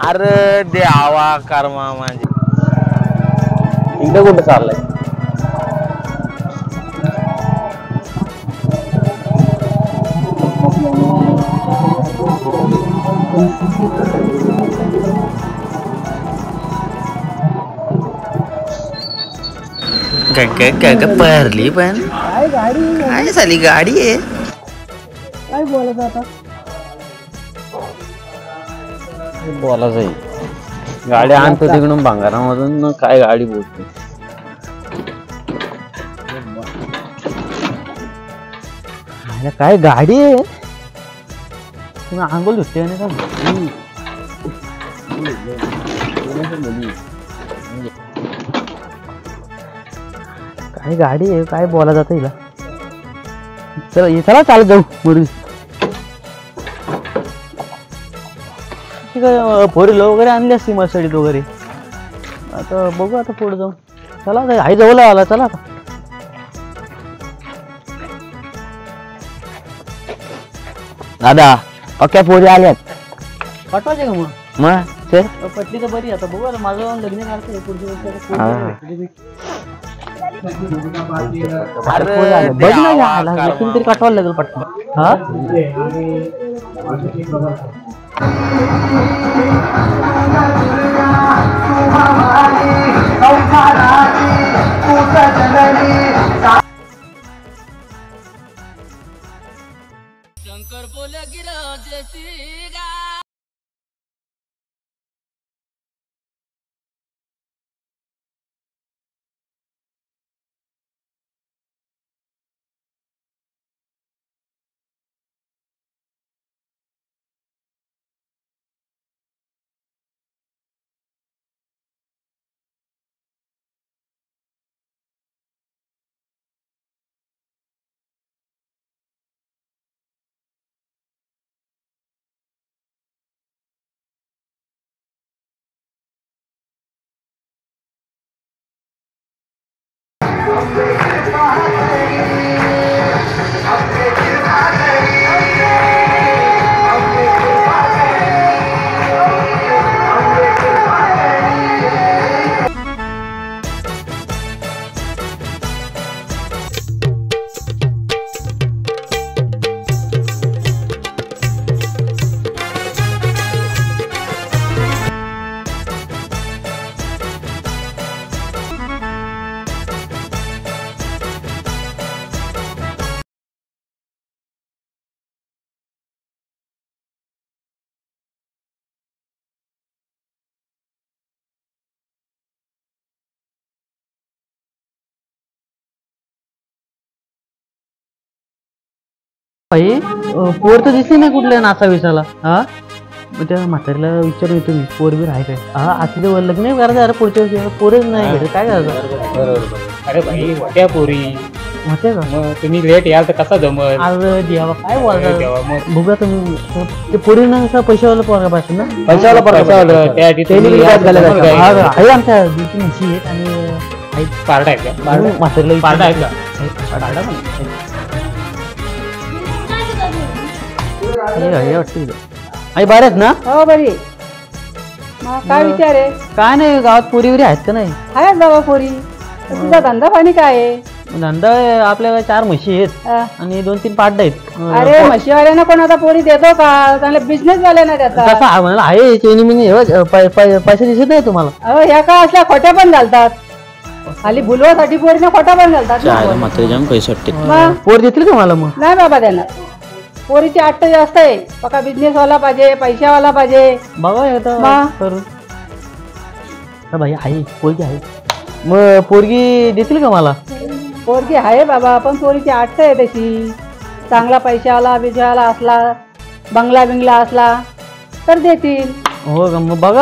अरे देवा कर्मा माझे इकडे कुठं चाललंय? परली पण काय गाडी काय झाली गाडी आहे काय बोलत आता बोला जाईल गाडी आणतो तिकडून भांगारामधून काय गाडी बोलते काय गाडी आहे तुम्ही आंघोळ धुते का काय गाडी आहे काय बोला जात हिला चला चला चालत जाऊ मुरली फोर व्हीलर वगैरे आणली असती मर्सिडीज वगैरे आता बघू आता पुढे जाऊ चला आई जवळ आला चला आता दादा पक्क्या पोरी आल्यात पाठवायचे का मग ते पटली तर बरी आता बघू माझं लग्न करतो बघ ना तरी काटवायला लागेल पटकन हा शंकर बोले गिरा जैसी गा भाई पोर तर दिसली नाही कुठल्या नासा विसाला हा मग त्या म्हातारीला विचारून येतो मी पोर बी राहाय काय हा असं ते लग्न नाही करायचं अरे पुढच्या वर्षी पोरच नाही भेटत काय करायचं अरे भाई होत्या पोरी होते का मग तुम्ही लेट याल तर कसा जमल अरे देवा काय बोलता तेव्हा मग बघा तुम्ही ते पोरींना कसा पैशावाला पोरगा पाहिजे ना पैशावाला पोरगा त्या त्यांनी ठिकाणी आहे आमच्या दुसरी म्हशी आहेत आणि आई पार्ट आहेत का म्हातारीला पार्ट आहेत का पार्ट पण आई बरे आहेत ना हो बरी काय विचार आहे काय नाही गावात पोरी वगैरे आहेत का नाही आहेत बाबा पोरी तुझा धंदा पाणी काय आहे धंदा आपल्याला 4 म्हशी आहेत आणि 2-3 पाड्या आहेत अरे म्हशीवाल्यांना कोण आता पोरी देतो का चांगले बिझनेस वाल्यांना तसा देतात मला आहे चेनी मिनी पैसे दिसत नाही तुम्हाला अहो ह्या का असल्या खोट्या पण घालतात खाली बुलवासाठी पोरीने खोटा पण घालतात मग पोर देतील का मला मग नाही बाबा देणार पोरीची आट्ट जास्त आहे बघा बिझनेस वाला पाहिजे पैशावाला पाहिजे बघा एकदा मग? करून भाई आहे पोरगी आहे मग पोरगी देतील का मला पोरगी आहे बाबा पण पोरीची आट्ट आहे तशी चांगला पैशावाला बिजावाला असला बंगला बिंगला असला तर देतील हो का मग बघा